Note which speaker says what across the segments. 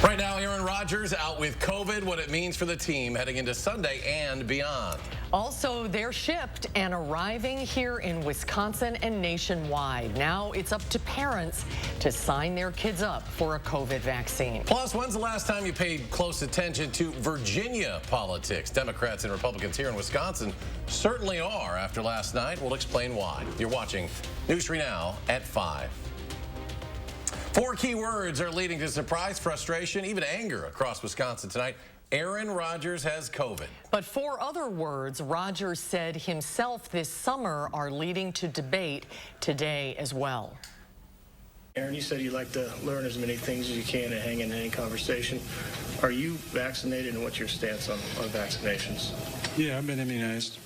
Speaker 1: Right now, Aaron Rodgers out with COVID, what it means for the team heading into Sunday and beyond.
Speaker 2: Also, they're shipped and arriving here in Wisconsin and nationwide. Now it's up to parents to sign their kids up for a COVID vaccine.
Speaker 1: Plus, when's the last time you paid close attention to Virginia politics? Democrats and Republicans here in Wisconsin certainly are after last night. We'll explain why. You're watching News 3 Now at 5. 4 key words are leading to surprise, frustration, even anger across Wisconsin tonight. Aaron Rodgers has COVID.
Speaker 2: But 4 other words Rodgers said himself this summer are leading to debate today as well.
Speaker 3: Aaron, you said you like to learn as many things as you can and hang in any conversation. Are you vaccinated, and what's your stance on vaccinations?
Speaker 4: Yeah, I've been immunized.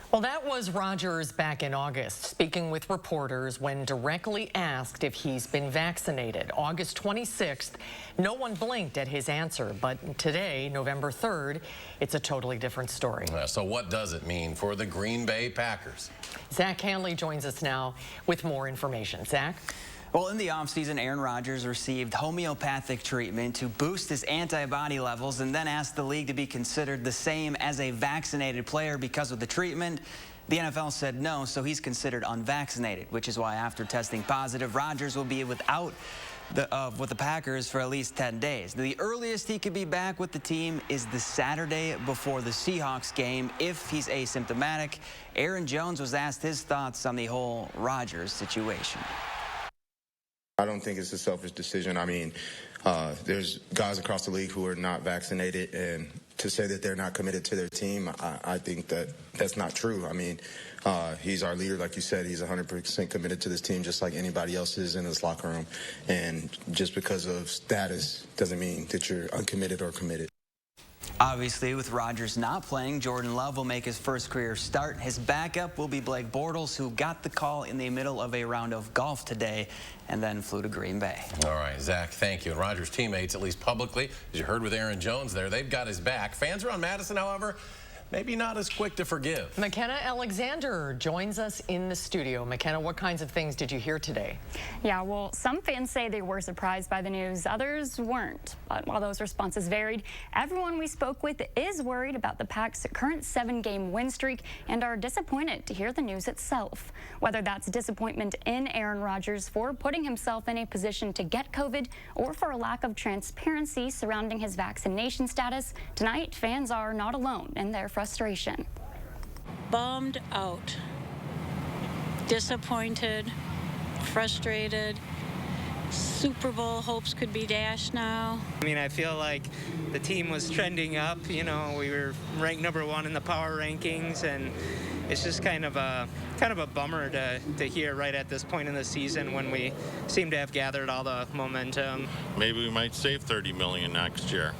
Speaker 2: Well, that was Rodgers back in August, speaking with reporters when directly asked if he's been vaccinated. August 26th, no one blinked at his answer, but today, November 3rd, it's a totally different story.
Speaker 1: So what does it mean for the Green Bay Packers?
Speaker 2: Zach Hanley joins us now with more information. Zach?
Speaker 5: Well, in the offseason, Aaron Rodgers received homeopathic treatment to boost his antibody levels and then asked the league to be considered the same as a vaccinated player because of the treatment. The NFL said no, so he's considered unvaccinated, which is why after testing positive, Rodgers will be with the Packers for at least 10 days. The earliest he could be back with the team is the Saturday before the Seahawks game if he's asymptomatic. Aaron Jones was asked his thoughts on the whole Rodgers situation.
Speaker 6: I don't think it's a selfish decision. I mean, there's guys across the league who are not vaccinated, and to say that they're not committed to their team, I think that that's not true. I mean, he's our leader, like you said. He's 100% committed to this team, just like anybody else is in this locker room. And just because of status doesn't mean that you're uncommitted or committed.
Speaker 5: Obviously, with Rodgers not playing, Jordan Love will make his first career start. His backup will be Blake Bortles, who got the call in the middle of a round of golf today and then flew to Green Bay.
Speaker 1: All right, Zach, thank you. And Rodgers' teammates, at least publicly, as you heard with Aaron Jones there, they've got his back. Fans around Madison, however, maybe not as quick to forgive.
Speaker 2: McKenna Alexander joins us in the studio. McKenna, what kinds of things did you hear today?
Speaker 7: Yeah, well, some fans say they were surprised by the news. Others weren't. But while those responses varied, everyone we spoke with is worried about the Pack's current 7-game win streak and are disappointed to hear the news itself. Whether that's disappointment in Aaron Rodgers for putting himself in a position to get COVID or for a lack of transparency surrounding his vaccination status, tonight fans are not alone in their frustration.
Speaker 8: Bummed out, disappointed, frustrated. Super Bowl hopes could be dashed now.
Speaker 9: I mean, I feel like the team was trending up. You know, we were ranked #1 in the power rankings, and it's just kind of a bummer to hear right at this point in the season when we seem to have gathered all the momentum.
Speaker 10: Maybe we might save $30 million next year.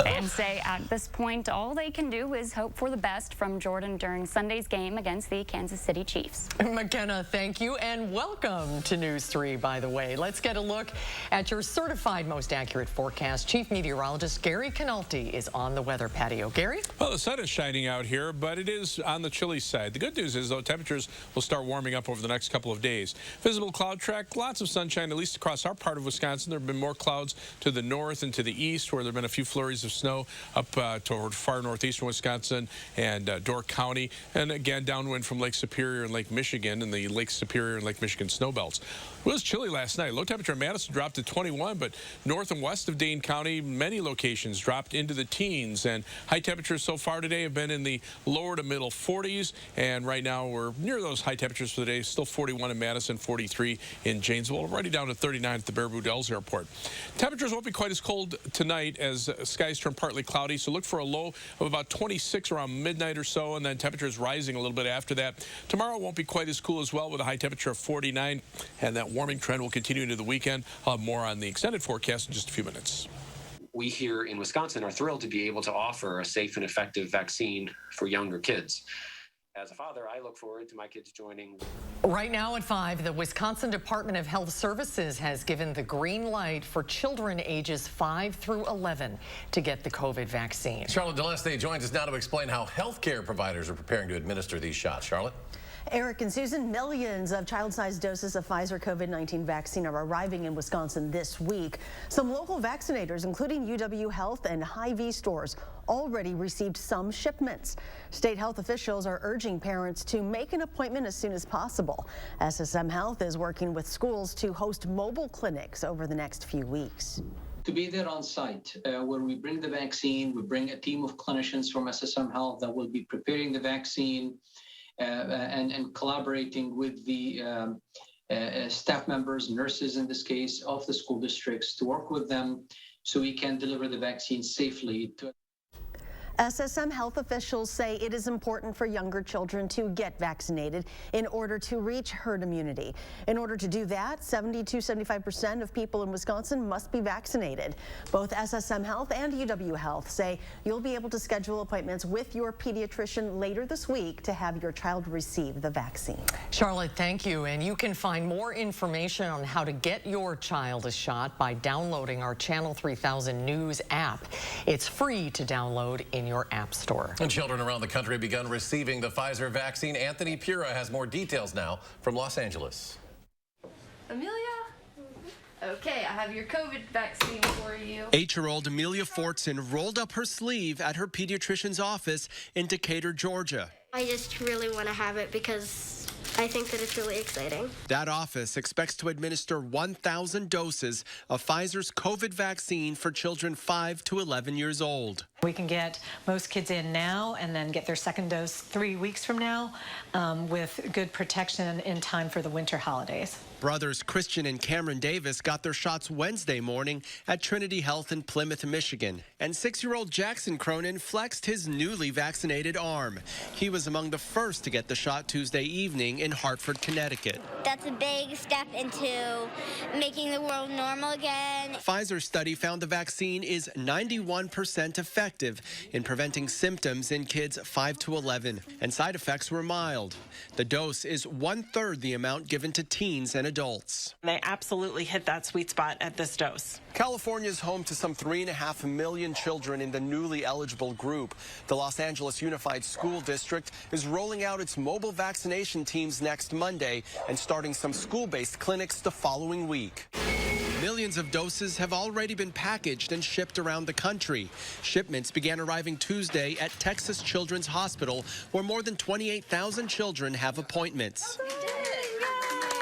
Speaker 7: Fans say at this point, all they can do is hope for the best from Jordan during Sunday's game against the Kansas City Chiefs.
Speaker 2: McKenna, thank you, and welcome to News 3, by the way. Let's get a look at your certified most accurate forecast. Chief Meteorologist Gary Canalti is on the weather patio. Gary?
Speaker 11: Well, the sun is shining out here, but it is on the chilly side. The good news is, though, temperatures will start warming up over the next couple of days. Visible cloud track, lots of sunshine, at least across our part of Wisconsin. There have been more clouds to the north and to the east, where there have been a few flurries of snow up toward far northeastern Wisconsin and Door County, and again downwind from Lake Superior and Lake Michigan and the Lake Superior and Lake Michigan snow belts. It was chilly last night. Low temperature in Madison dropped to 21, but north and west of Dane County, many locations dropped into the teens, and high temperatures so far today have been in the lower to middle 40s, and right now we're near those high temperatures for the day. Still 41 in Madison, 43 in Janesville, already down to 39 at the Baraboo Dells Airport. Temperatures won't be quite as cold tonight as skies turn partly cloudy, so look for a low of about 26 around midnight or so, and then temperatures rising a little bit after that. Tomorrow won't be quite as cool as well, with a high temperature of 49, and that warming trend will continue into the weekend. I'll have more on the extended forecast in just a few minutes.
Speaker 12: We here in Wisconsin are thrilled to be able to offer a safe and effective vaccine for younger kids. As a father, I look forward to my kids joining.
Speaker 2: Right now at 5, the Wisconsin Department of Health Services has given the green light for children ages 5 through 11 to get the COVID vaccine.
Speaker 1: Charlotte DeLeste joins us now to explain how healthcare providers are preparing to administer these shots. Charlotte?
Speaker 4: Eric and Susan, millions of child-sized doses of Pfizer COVID-19 vaccine are arriving in Wisconsin this week. Some local vaccinators, including UW Health and Hy-Vee stores, already received some shipments. State health officials are urging parents to make an appointment as soon as possible. SSM Health is working with schools to host mobile clinics over the next few weeks.
Speaker 13: To be there on site where we bring the vaccine, we bring a team of clinicians from SSM Health that will be preparing the vaccine and collaborating with the staff members, nurses in this case, of the school districts to work with them so we can deliver the vaccine safely to
Speaker 4: SSM health officials say it is important for younger children to get vaccinated in order to reach herd immunity. In order to do that, 70 to 75% of people in Wisconsin must be vaccinated. Both SSM Health and UW Health say you'll be able to schedule appointments with your pediatrician later this week to have your child receive the vaccine.
Speaker 2: Charlotte, thank you. And you can find more information on how to get your child a shot by downloading our Channel 3000 News app. It's free to download in your app store.
Speaker 1: And children around the country have begun receiving the Pfizer vaccine. Anthony Pura has more details now from Los Angeles.
Speaker 14: Amelia? Okay, I have your COVID vaccine for you.
Speaker 15: 8-year-old Amelia Fortson rolled up her sleeve at her pediatrician's office in Decatur, Georgia.
Speaker 16: I just really want to have it because I think that it's really exciting.
Speaker 15: That office expects to administer 1,000 doses of Pfizer's COVID vaccine for children 5 to 11 years old.
Speaker 17: We can get most kids in now and then get their second dose 3 weeks from now with good protection in time for the winter holidays.
Speaker 15: Brothers Christian and Cameron Davis got their shots Wednesday morning at Trinity Health in Plymouth, Michigan. And 6-year-old Jackson Cronin flexed his newly vaccinated arm. He was among the first to get the shot Tuesday evening in Hartford, Connecticut.
Speaker 16: That's a big step into making the world normal again.
Speaker 15: Pfizer's study found the vaccine is 91% effective in preventing symptoms in kids 5 to 11, and side effects were mild. The dose is 1/3 the amount given to teens and adults.
Speaker 18: They absolutely hit that sweet spot at this dose.
Speaker 15: California is home to some 3.5 million children in the newly eligible group. The Los Angeles Unified School District is rolling out its mobile vaccination teams next Monday and starting some school-based clinics the following week. Millions of doses have already been packaged and shipped around the country. Shipments began arriving Tuesday at Texas Children's Hospital, where more than 28,000 children have appointments.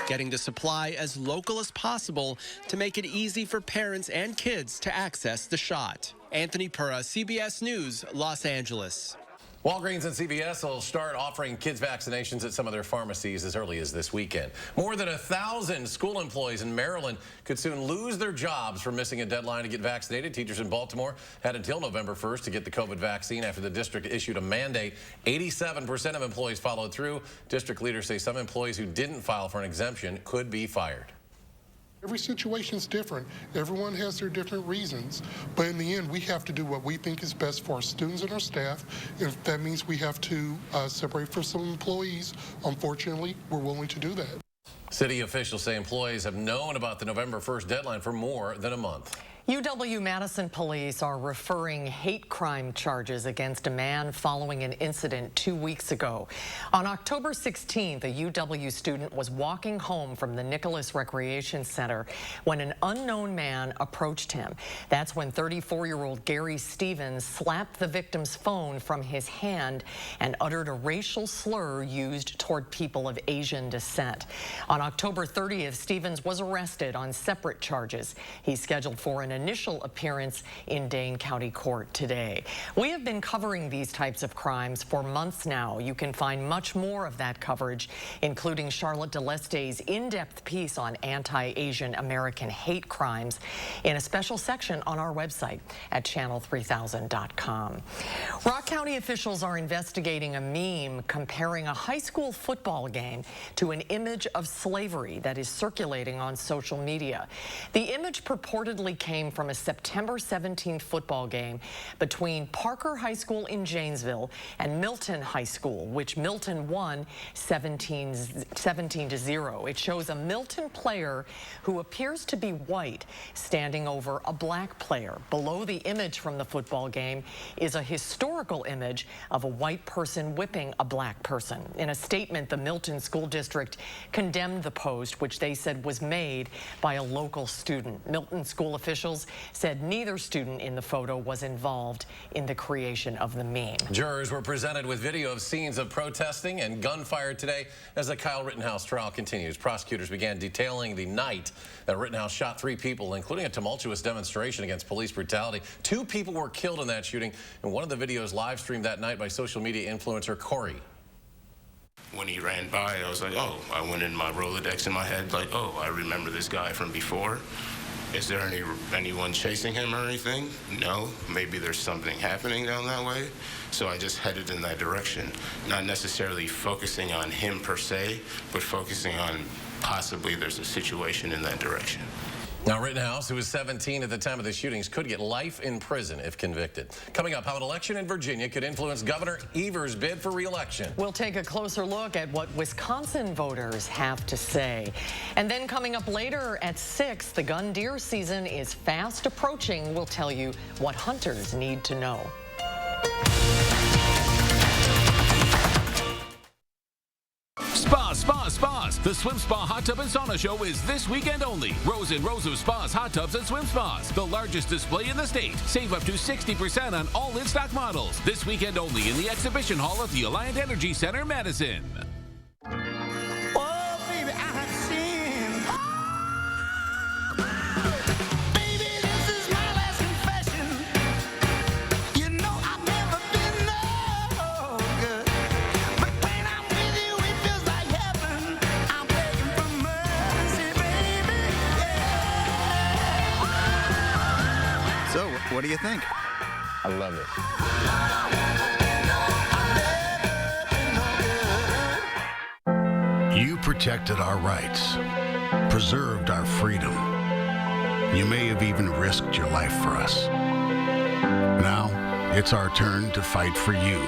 Speaker 15: Getting the supply as local as possible to make it easy for parents and kids to access the shot. Anthony Pura, CBS News, Los Angeles.
Speaker 1: Walgreens and CVS will start offering kids vaccinations at some of their pharmacies as early as this weekend. More than 1,000 school employees in Maryland could soon lose their jobs for missing a deadline to get vaccinated. Teachers in Baltimore had until November 1st to get the COVID vaccine after the district issued a mandate. 87% of employees followed through. District leaders say some employees who didn't file for an exemption could be fired.
Speaker 19: Every situation is different. Everyone has their different reasons. But in the end, we have to do what we think is best for our students and our staff. If that means we have to separate for some employees, unfortunately, we're willing to do that.
Speaker 1: City officials say employees have known about the November 1st deadline for more than a month.
Speaker 2: UW-Madison police are referring hate crime charges against a man following an incident 2 weeks ago. On October 16th, a UW student was walking home from the Nicholas Recreation Center when an unknown man approached him. That's when 34-year-old Gary Stevens slapped the victim's phone from his hand and uttered a racial slur used toward people of Asian descent. On October 30th, Stevens was arrested on separate charges. He's scheduled for an initial appearance in Dane County Court today. We have been covering these types of crimes for months now. You can find much more of that coverage, including Charlotte DeLeste's in-depth piece on anti-Asian American hate crimes in a special section on our website at channel3000.com. Rock County officials are investigating a meme comparing a high school football game to an image of slavery. slavery that is circulating on social media. The image purportedly came from a September 17th football game between Parker High School in Janesville and Milton High School, which Milton won 17-0. It shows a Milton player who appears to be white standing over a black player. Below the image from the football game is a historical image of a white person whipping a black person. In a statement, the Milton School District condemned the post, which they said was made by a local student. Milton school officials said neither student in the photo was involved in the creation of the meme.
Speaker 1: Jurors were presented with video of scenes of protesting and gunfire today as the Kyle Rittenhouse trial continues. Prosecutors began detailing the night that Rittenhouse shot 3 people, including a tumultuous demonstration against police brutality. 2 people were killed in that shooting, and one of the videos live streamed that night by social media influencer Corey.
Speaker 20: When he ran by, I was like, oh, I went in my Rolodex in my head, like, oh, I remember this guy from before. Is there anyone chasing him or anything? No. Maybe there's something happening down that way. So I just headed in that direction, not necessarily focusing on him per se, but focusing on possibly there's a situation in that direction.
Speaker 1: Now, Rittenhouse, who was 17 at the time of the shootings, could get life in prison if convicted. Coming up, how an election in Virginia could influence Governor Evers' bid for re-election.
Speaker 2: We'll take a closer look at what Wisconsin voters have to say. And then coming up later at 6, the gun deer season is fast approaching. We'll tell you what hunters need to know.
Speaker 21: Spas. The Swim Spa Hot Tub and Sauna Show is this weekend only. Rows and rows of spas, hot tubs, and swim spas. The largest display in the state. Save up to 60% on all in-stock models. This weekend only in the Exhibition Hall at the Alliant Energy Center, Madison.
Speaker 22: So, what do you think?
Speaker 23: I love it.
Speaker 24: You protected our rights, preserved our freedom. You may have even risked your life for us. Now, it's our turn to fight for you.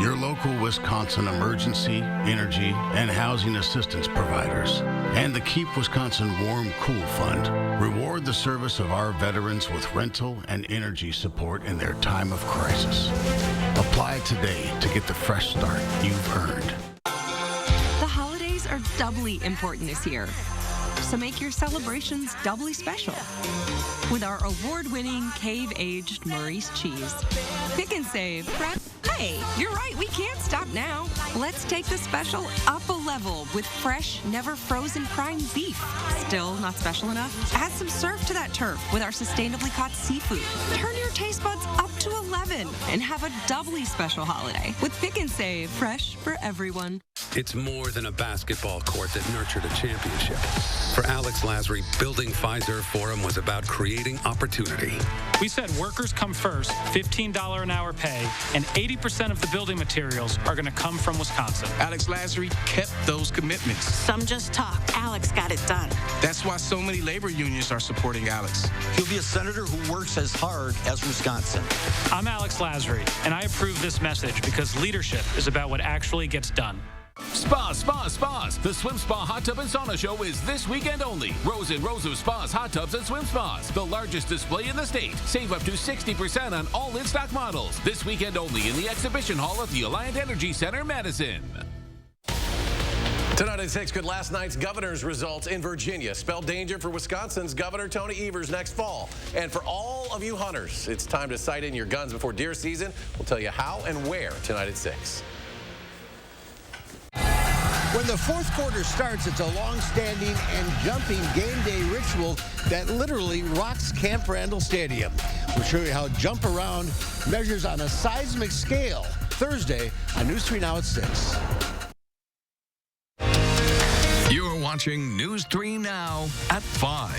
Speaker 24: Your local Wisconsin emergency, energy, and housing assistance providers, and the Keep Wisconsin Warm Cool Fund reward the service of our veterans with rental and energy support in their time of crisis. Apply today to get the fresh start you've earned.
Speaker 25: The holidays are doubly important this year, so make your celebrations doubly special with our award-winning cave-aged Maurice cheese. Pick and save. Hey, you're right, we can't stop now. Let's take the special up a level with fresh, never frozen prime beef. Still not special enough? Add some surf to that turf with our sustainably caught seafood. Turn your taste buds up to 11 and have a doubly special holiday with Pick and Save, fresh for everyone.
Speaker 26: It's more than a basketball court that nurtured a championship. For Alex Lasry, building Pfizer Forum was about creating opportunity.
Speaker 27: We said workers come first, $15 an hour pay, and 80% of the building materials are going to come from Wisconsin.
Speaker 28: Alex Lasry kept those commitments.
Speaker 18: Some just talk. Alex got it done.
Speaker 28: That's why so many labor unions are supporting Alex.
Speaker 29: He'll be a senator who works as hard as Wisconsin.
Speaker 27: I'm Alex Lasry, and I approve this message because leadership is about what actually gets done.
Speaker 21: Spas. The Swim Spa Hot Tub and Sauna Show is this weekend only. Rows and rows of spas, hot tubs, and swim spas. The largest display in the state. Save up to 60% on all in-stock models. This weekend only in the Exhibition Hall at the Alliant Energy Center, Madison.
Speaker 1: Tonight at 6, could last night's governor's results in Virginia spell danger for Wisconsin's Governor Tony Evers next fall? And for all of you hunters, it's time to sight in your guns before deer season. We'll tell you how and where tonight at 6.
Speaker 30: When the fourth quarter starts, it's a long-standing and jumping game day ritual that literally rocks Camp Randall Stadium. We'll show you how Jump Around measures on a seismic scale Thursday on News 3 Now at 6.
Speaker 31: You're watching News 3 Now at 5.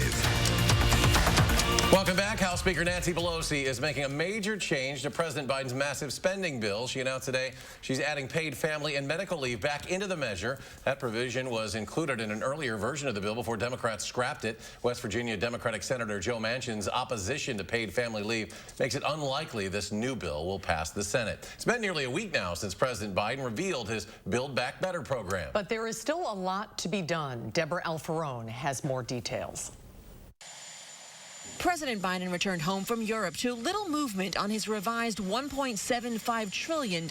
Speaker 1: Welcome back. House Speaker Nancy Pelosi is making a major change to President Biden's massive spending bill. She announced today she's adding paid family and medical leave back into the measure. That provision was included in an earlier version of the bill before Democrats scrapped it. West Virginia Democratic Senator Joe Manchin's opposition to paid family leave makes it unlikely this new bill will pass the Senate. It's been nearly a week now since President Biden revealed his Build Back Better program.
Speaker 2: But there is still a lot to be done. Deborah Alfarone has more details.
Speaker 3: President Biden returned home from Europe to little movement on his revised $1.75 trillion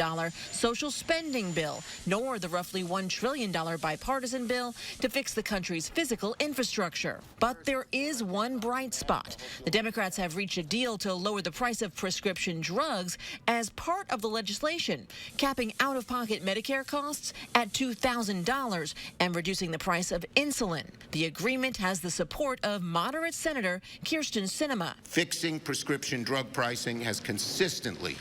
Speaker 3: social spending bill, nor the roughly $1 trillion bipartisan bill to fix the country's physical infrastructure. But there is one bright spot. The Democrats have reached a deal to lower the price of prescription drugs as part of the legislation, capping out-of-pocket Medicare costs at $2,000 and reducing the price of insulin. The agreement has the support of moderate Senator Kirsten Sinema.
Speaker 5: Fixing prescription drug pricing has consistently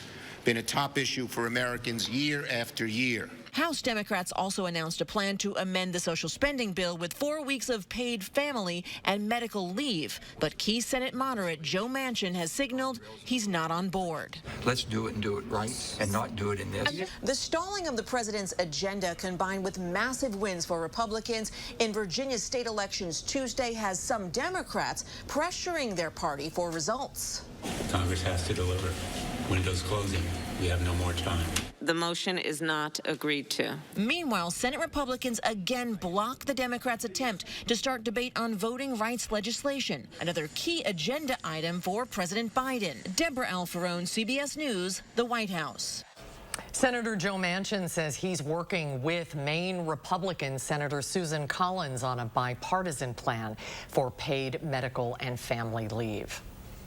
Speaker 5: been a top issue for Americans year after year.
Speaker 3: House Democrats also announced a plan to amend the social spending bill with 4 weeks of paid family and medical leave. But key Senate moderate Joe Manchin has signaled he's not on board.
Speaker 6: Let's do it and do it right and not do it in this.
Speaker 3: The stalling of the president's agenda combined with massive wins for Republicans in Virginia's state elections Tuesday has some Democrats pressuring their party for results.
Speaker 7: Congress has to deliver. Windows closing. We have no more time.
Speaker 8: The motion is not agreed to.
Speaker 3: Meanwhile, Senate Republicans again blocked the Democrats' attempt to start debate on voting rights legislation, another key agenda item for President Biden. Deborah Alfarone, CBS News, the White House.
Speaker 2: Senator Joe Manchin says he's working with Maine Republican Senator Susan Collins on a bipartisan plan for paid medical and family leave.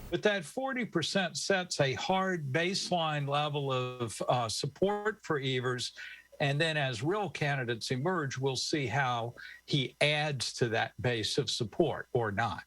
Speaker 9: But that 40% sets a hard baseline level of support for Evers. And then as real candidates emerge, we'll see how he adds to that base of support or not.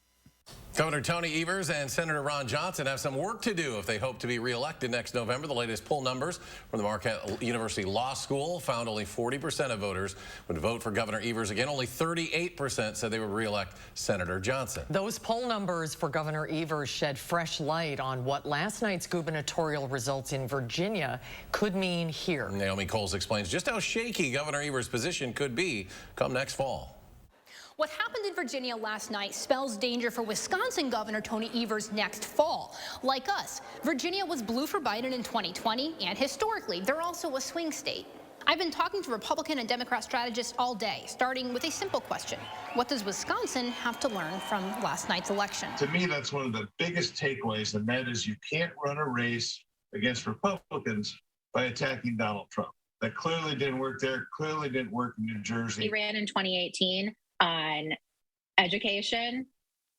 Speaker 1: Governor Tony Evers and Senator Ron Johnson have some work to do if they hope to be reelected next November. The latest poll numbers from the Marquette University Law School found only 40% of voters would vote for Governor Evers again. Only 38% said they would reelect Senator Johnson.
Speaker 2: Those poll numbers for Governor Evers shed fresh light on what last night's gubernatorial results in Virginia could mean here.
Speaker 1: Naomi Coles explains just how shaky Governor Evers' position could be come next fall.
Speaker 10: What happened in Virginia last night spells danger for Wisconsin Governor Tony Evers next fall. Like us, Virginia was blue for Biden in 2020, and historically, they're also a swing state. I've been talking to Republican and Democrat strategists all day, starting with a simple question. What does Wisconsin have to learn from last night's election?
Speaker 11: To me, that's one of the biggest takeaways, and that is you can't run a race against Republicans by attacking Donald Trump. That clearly didn't work there, clearly didn't work in New Jersey.
Speaker 12: He ran in 2018 on education,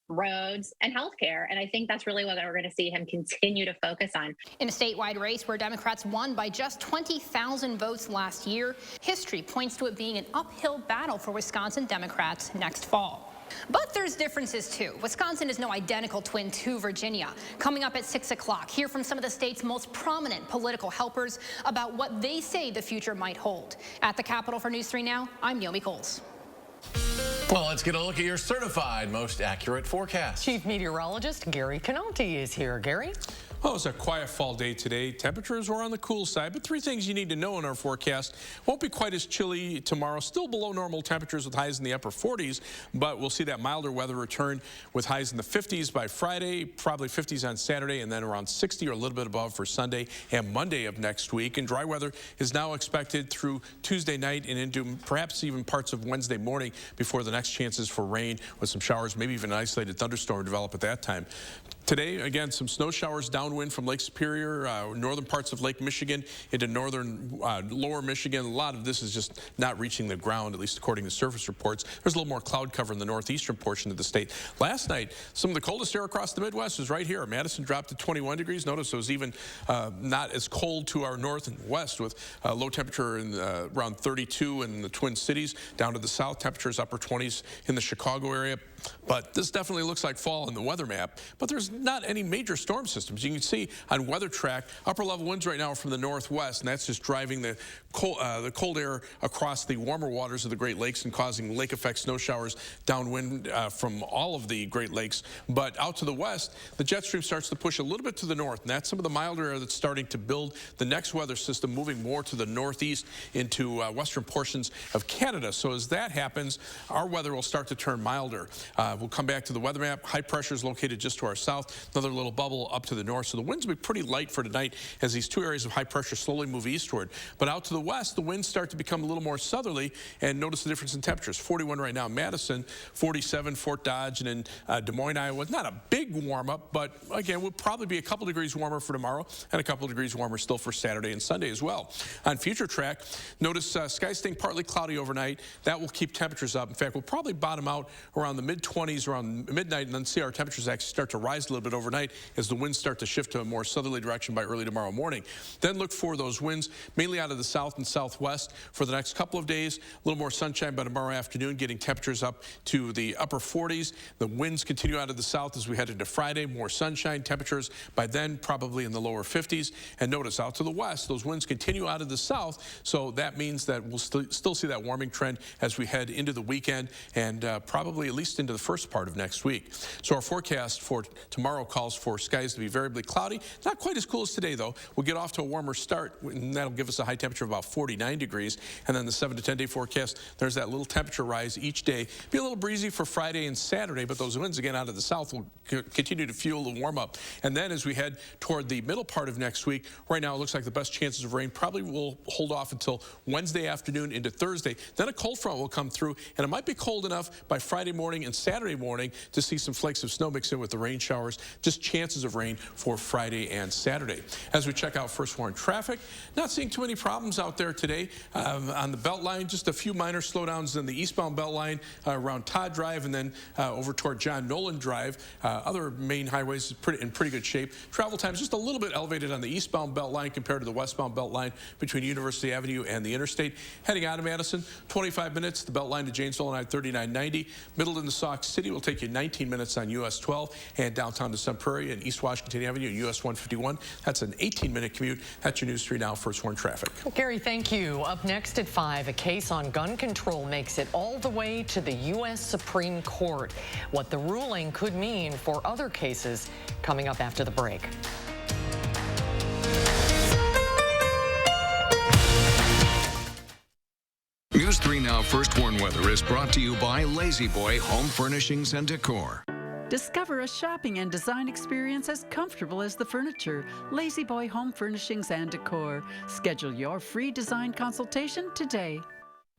Speaker 12: roads, and healthcare. And I think that's really what we're going to see him continue to focus on.
Speaker 10: In a statewide race where Democrats won by just 20,000 votes last year, history points to it being an uphill battle for Wisconsin Democrats next fall. But there's differences, too. Wisconsin is no identical twin to Virginia. Coming up at 6 o'clock, hear from some of the state's most prominent political helpers about what they say the future might hold. At the Capitol for News 3 Now, I'm Naomi Coles.
Speaker 1: Well, let's get a look at your certified most accurate forecast.
Speaker 2: Chief Meteorologist Gary Canonti is here. Gary?
Speaker 23: Well, it's a quiet fall day today. Temperatures were on the cool side, but three things you need to know in our forecast. Won't be quite as chilly tomorrow. Still below normal temperatures with highs in the upper 40s, but we'll see that milder weather return with highs in the 50s by Friday, probably 50s on Saturday, and then around 60 or a little bit above for Sunday and Monday of next week. And dry weather is now expected through Tuesday night and into perhaps even parts of Wednesday morning before the next chances for rain with some showers, maybe even an isolated thunderstorm develop at that time. Today, again, some snow showers downwind from Lake Superior, northern parts of Lake Michigan into northern lower Michigan. A lot of this is just not reaching the ground, at least according to surface reports. There's a little more cloud cover in the northeastern portion of the state. Last night, some of the coldest air across the Midwest was right here. Madison dropped to 21 degrees. Notice it was even not as cold to our north and west with low temperature in around 32 in the Twin Cities. Down to the south, temperatures upper 20s in the Chicago area. But this definitely looks like fall in the weather map. But there's there's not any major storm systems. You can see on weather track, upper level winds right now are from the northwest, and that's just driving the cold air across the warmer waters of the Great Lakes and causing lake effect snow showers downwind from all of the Great Lakes. But out to the west, the jet stream starts to push a little bit to the north, and that's some of the milder air that's starting to build the next weather system, moving more to the northeast into western portions of Canada. So as that happens, our weather will start to turn milder. We'll come back to the weather map. High pressure is located just to our south, another little bubble up to the north. So the winds will be pretty light for tonight as these two areas of high pressure slowly move eastward. But out to the west, the winds start to become a little more southerly, and notice the difference in temperatures. 41 right now, Madison, 47, Fort Dodge, and in Des Moines, Iowa. Not a big warm-up, but again, we'll probably be a couple degrees warmer for tomorrow and a couple degrees warmer still for Saturday and Sunday as well. On future track, notice skies staying partly cloudy overnight. That will keep temperatures up. In fact, we'll probably bottom out around the mid-20s around midnight, and then see our temperatures actually start to rise a little bit overnight as the winds start to shift to a more southerly direction by early tomorrow morning. Then look for those winds mainly out of the south and southwest for the next couple of days. A little more sunshine by tomorrow afternoon, getting temperatures up to the upper 40s. The winds continue out of the south as we head into Friday. More sunshine, temperatures by then probably in the lower 50s. And notice out to the west, those winds continue out of the south, so that means that we'll still see that warming trend as we head into the weekend and probably at least into the first part of next week. So our forecast for tomorrow calls for skies to be variably cloudy. Not quite as cool as today, though. We'll get off to a warmer start, and that'll give us a high temperature of about 49 degrees. And then the 7 to 10 day forecast, there's that little temperature rise each day. Be a little breezy for Friday and Saturday, but those winds again out of the south will continue to fuel the warm up. And then as we head toward the middle part of next week, right now it looks like the best chances of rain probably will hold off until Wednesday afternoon into Thursday. Then a cold front will come through, and it might be cold enough by Friday morning and Saturday morning to see some flakes of snow mix in with the rain showers. Just chances of rain for Friday and Saturday. As we check out first warn traffic, not seeing too many problems out there today. On the Beltline, just a few minor slowdowns in the eastbound Beltline around Todd Drive and then over toward John Nolan Drive. Other main highways in pretty good shape. Travel times just a little bit elevated on the eastbound Beltline compared to the westbound Beltline between University Avenue and the interstate. Heading out of Madison, 25 minutes. The Beltline to Janesville on I-3990. Middleton to Sauk City will take you 19 minutes on US 12, and downtown to Sun Prairie and East Washington Avenue and US 151. That's an 18-minute commute. That's your News 3 Now First Warn traffic.
Speaker 2: Gary, thank you. Up next at 5, a case on gun control makes it all the way to the U.S. Supreme Court. What the ruling could mean for other cases coming up after the break.
Speaker 4: News 3 Now First Warn Weather is brought to you by Lazy Boy Home Furnishings and Decor.
Speaker 13: Discover a shopping and design experience as comfortable as the furniture. Lazy Boy Home Furnishings and Decor. Schedule your free design consultation today.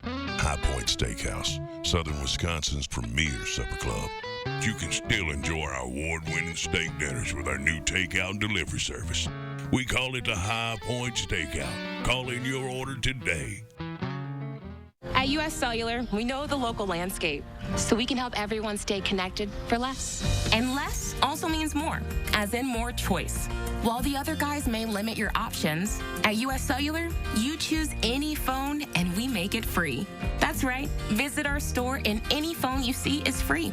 Speaker 14: High Point Steakhouse, Southern Wisconsin's premier supper club. You can still enjoy our award-winning steak dinners with our new takeout and delivery service. We call it the High Point Steakout. Call in your order today.
Speaker 15: At U.S. Cellular, we know the local landscape, so we can help everyone stay connected for less. And less also means more, as in more choice. While the other guys may limit your options, at U.S. Cellular, you choose any phone and we make it free. That's right, visit our store and any phone you see is free.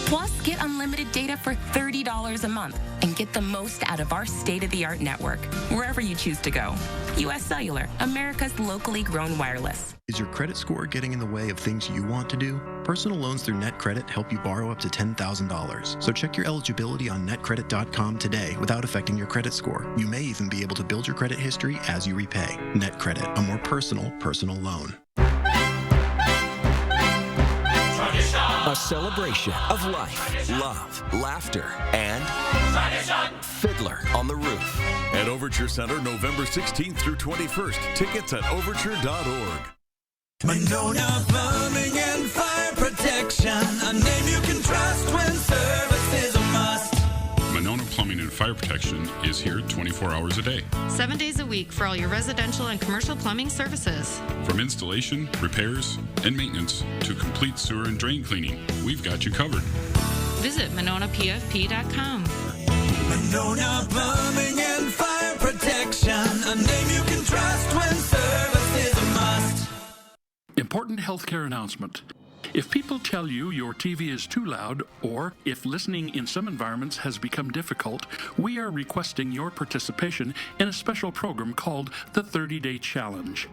Speaker 15: Plus, get unlimited data for $30 a month and get the most out of our state-of-the-art network, wherever you choose to go. U.S. Cellular, America's locally grown wireless.
Speaker 16: Is your credit score getting in the way of things you want to do? Personal loans through NetCredit help you borrow up to $10,000. So check your eligibility on netcredit.com today without affecting your credit score. You may even be able to build your credit history as you repay. NetCredit, a more personal loan.
Speaker 17: A celebration of life, love, laughter, and Fiddler on the Roof.
Speaker 19: At Overture Center, November 16th through 21st. Tickets at overture.org.
Speaker 20: Monona Plumbing and Fire Protection, a name you can trust when service is a must.
Speaker 22: Monona Plumbing and Fire Protection is here 24 hours a day.
Speaker 24: 7 days a week for all your residential and commercial plumbing services.
Speaker 22: From installation, repairs, and maintenance to complete sewer and drain cleaning, we've got you covered.
Speaker 24: Visit MononaPFP.com.
Speaker 20: Monona Plumbing and Fire Protection, a name you can trust when service is a must.
Speaker 31: Important healthcare announcement.
Speaker 5: If people tell you your TV is too loud, or if listening in some environments has become difficult, we are requesting your participation in a special program called the 30-Day Challenge.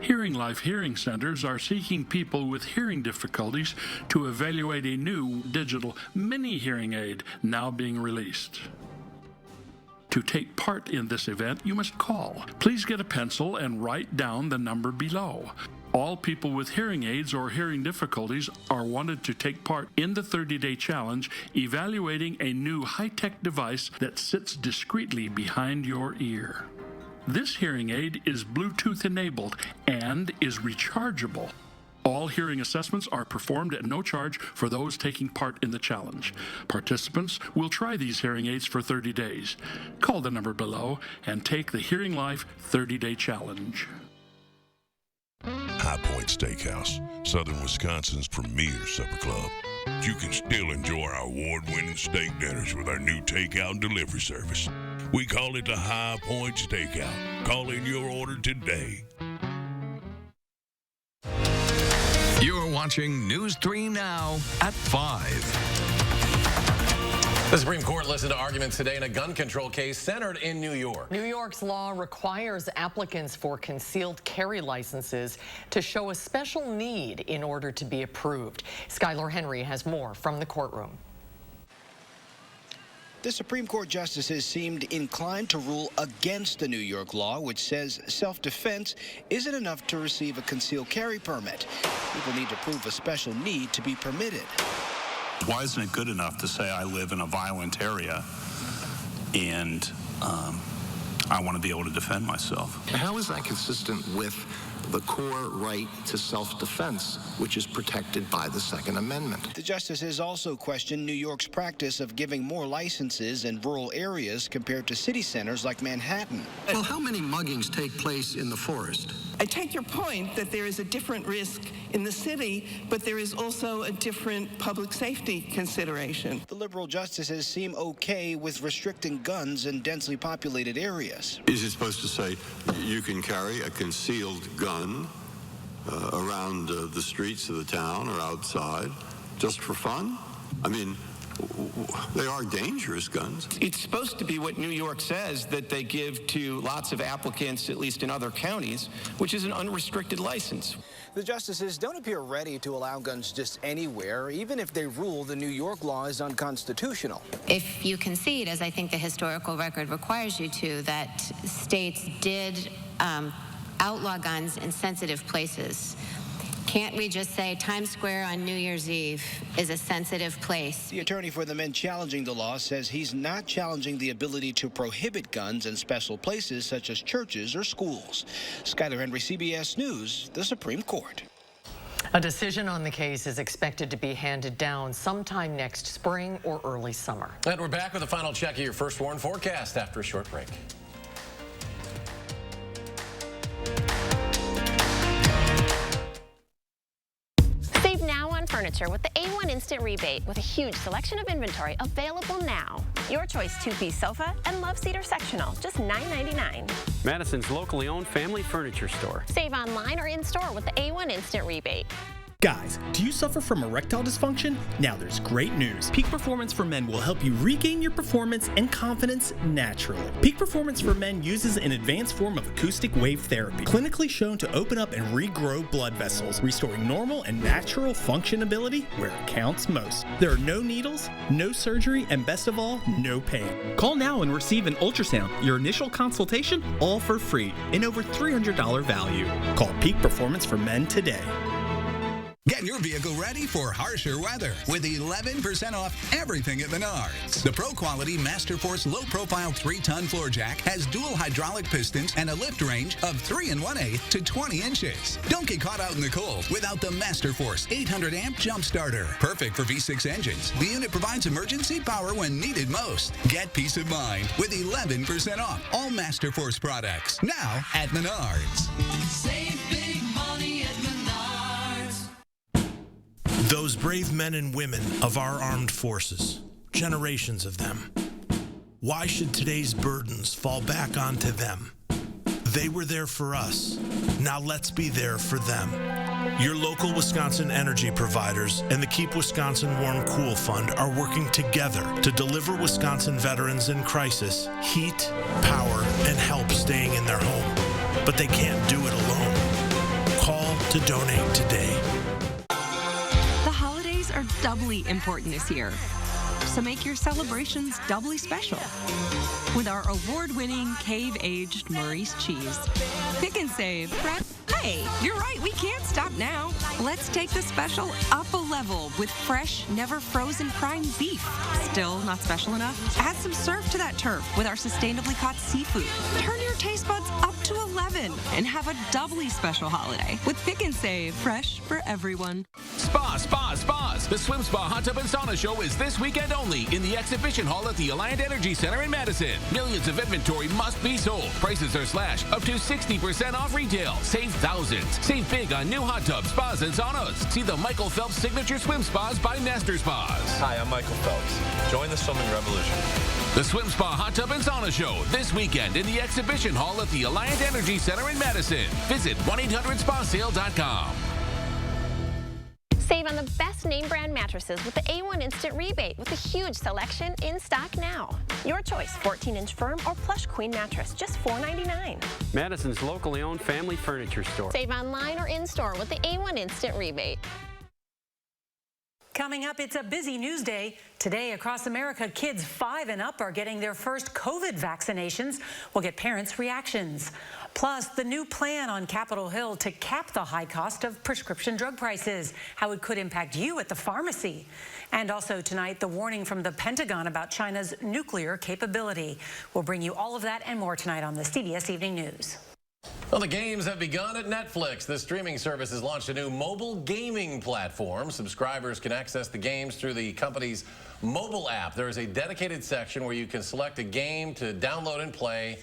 Speaker 5: Hearing Life Hearing Centers are seeking people with hearing difficulties to evaluate a new digital mini hearing aid now being released. To take part in this event, you must call. Please get a pencil and write down the number below. All people with hearing aids or hearing difficulties are wanted to take part in the 30-Day Challenge, evaluating a new high-tech device that sits discreetly behind your ear. This hearing aid is Bluetooth enabled and is rechargeable. All hearing assessments are performed at no charge for those taking part in the challenge. Participants will try these hearing aids for 30 days. Call the number below and take the Hearing Life 30-Day Challenge.
Speaker 14: High Point Steakhouse, Southern Wisconsin's premier supper club. You can still enjoy our award-winning steak dinners with our new takeout and delivery service. We call it the High Point Steakhouse. Call in your order today.
Speaker 4: You're watching News 3 Now at 5.
Speaker 1: The Supreme Court listened to arguments today in a gun control case centered in New York.
Speaker 2: New York's law requires applicants for concealed carry licenses to show a special need in order to be approved. Skylar Henry has more from the courtroom.
Speaker 6: The Supreme Court justices seemed inclined to rule against the New York law, which says self-defense isn't enough to receive a concealed carry permit. People need to prove a special need to be permitted.
Speaker 18: Why isn't it good enough to say I live in a violent area and I want to be able to defend myself?
Speaker 21: How is that consistent with the core right to self-defense, which is protected by the Second Amendment?
Speaker 6: The justices also questioned New York's practice of giving more licenses in rural areas compared to city centers like Manhattan.
Speaker 21: Well, how many muggings take place in the forest?
Speaker 25: I take your point that there is a different risk in the city, but there is also a different public safety consideration.
Speaker 6: The liberal justices seem okay with restricting guns in densely populated areas.
Speaker 26: Is it supposed to say you can carry a concealed gun around the streets of the town or outside just for fun? I mean, they are dangerous guns.
Speaker 25: It's supposed to be what New York says that they give to lots of applicants, at least in other counties, which is an unrestricted license.
Speaker 6: The justices don't appear ready to allow guns just anywhere, even if they rule the New York law is unconstitutional.
Speaker 27: If you concede, as I think the historical record requires you to, that states did outlaw guns in sensitive places, can't we just say Times Square on New Year's Eve is a sensitive place?
Speaker 6: The attorney for the men challenging the law says he's not challenging the ability to prohibit guns in special places such as churches or schools. Skylar Henry, CBS News, the Supreme Court.
Speaker 2: A decision on the case is expected to be handed down sometime next spring or early summer.
Speaker 1: And we're back with a final check of your First Warn forecast after a short break.
Speaker 28: Furniture with the A1 Instant Rebate with a huge selection of inventory available now. Your choice two-piece sofa and love seater sectional, just $9.99.
Speaker 29: Madison's locally owned family furniture store.
Speaker 28: Save online or in-store with the A1 Instant Rebate.
Speaker 30: Guys, do you suffer from erectile dysfunction? Now there's great news. Peak Performance for Men will help you regain your performance and confidence naturally. Peak Performance for Men uses an advanced form of acoustic wave therapy, clinically shown to open up and regrow blood vessels, restoring normal and natural functionability where it counts most. There are no needles, no surgery, and best of all, no pain. Call now and receive an ultrasound, your initial consultation, all for free, and over $300 value. Call Peak Performance for Men today.
Speaker 31: Get your vehicle ready for harsher weather with 11% off everything at Menards. The pro-quality Masterforce low-profile 3-ton floor jack has dual hydraulic pistons and a lift range of 3 1/8 to 20 inches. Don't get caught out in the cold without the Masterforce 800-amp jump starter. Perfect for V6 engines. The unit provides emergency power when needed most. Get peace of mind with 11% off all Masterforce products now at Menards.
Speaker 32: Save big money at Menards.
Speaker 33: Those brave men and women of our armed forces, generations of them. Why should today's burdens fall back onto them? They were there for us. Now let's be there for them. Your local Wisconsin energy providers and the Keep Wisconsin Warm Cool Fund are working together to deliver Wisconsin veterans in crisis heat, power, and help staying in their home. But they can't do it alone. Call to donate today.
Speaker 3: The holidays are doubly important this year, so make your celebrations doubly special with our award-winning cave-aged Maurice cheese. Pick and save. Hey, you're right, we can't stop now. Let's take the special up a level with fresh, never frozen prime beef. Still not special enough? Add some surf to that turf with our sustainably caught seafood. Turn your taste buds up to 11 and have a doubly special holiday with Pick and Save, fresh for everyone.
Speaker 7: Spas. The Swim Spa Hot Tub and Sauna Show is this weekend only in the Exhibition Hall at the Alliant Energy Center in Madison. Millions of inventory must be sold. Prices are slashed up to 60% off retail. Save thousands. Save big on new hot tubs, spas, and saunas. See the Michael Phelps Signature Swim Spas by Master Spas.
Speaker 8: Hi, I'm Michael Phelps. Join the swimming revolution.
Speaker 7: The Swim Spa Hot Tub and Sauna Show this weekend in the Exhibition Hall at the Alliant Energy Center in Madison. Visit 1-800-SPASale.com.
Speaker 28: Save on the best name brand mattresses with the A1 Instant Rebate with a huge selection in stock now. Your choice, 14-inch firm or plush queen mattress, just $4.99.
Speaker 29: Madison's locally owned family furniture store.
Speaker 28: Save online or in-store with the A1 Instant Rebate.
Speaker 9: Coming up, it's a busy news day. Today, across America, kids 5 and up are getting their first COVID vaccinations. We'll get parents' reactions. Plus, the new plan on Capitol Hill to cap the high cost of prescription drug prices, how it could impact you at the pharmacy. And also tonight, the warning from the Pentagon about China's nuclear capability. We'll bring you all of that and more tonight on the CBS Evening News.
Speaker 1: Well, the games have begun at Netflix. The streaming service has launched a new mobile gaming platform. Subscribers can access the games through the company's mobile app. There is a dedicated section where you can select a game to download and play.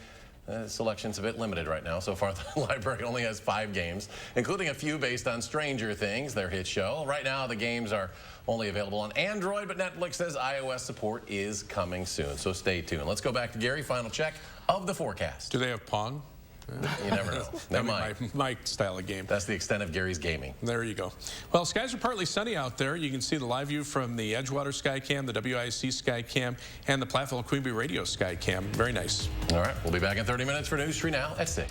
Speaker 1: Selection's a bit limited right now. So far, the library only has 5 games, including a few based on Stranger Things, their hit show. Right now, the games are only available on Android, but Netflix says iOS support is coming soon. So stay tuned. Let's go back to Gary. Final check of the forecast.
Speaker 10: Do they have Pong?
Speaker 1: You never know. Never mind.
Speaker 10: My style of game.
Speaker 1: That's the extent of Gary's gaming.
Speaker 10: There you go. Well, skies are partly sunny out there. You can see the live view from the Edgewater Skycam, the WISC Skycam, and the Platteville Queen Bee Radio Skycam. Very nice.
Speaker 1: All right. We'll be back in 30 minutes for News 3 Now at 6.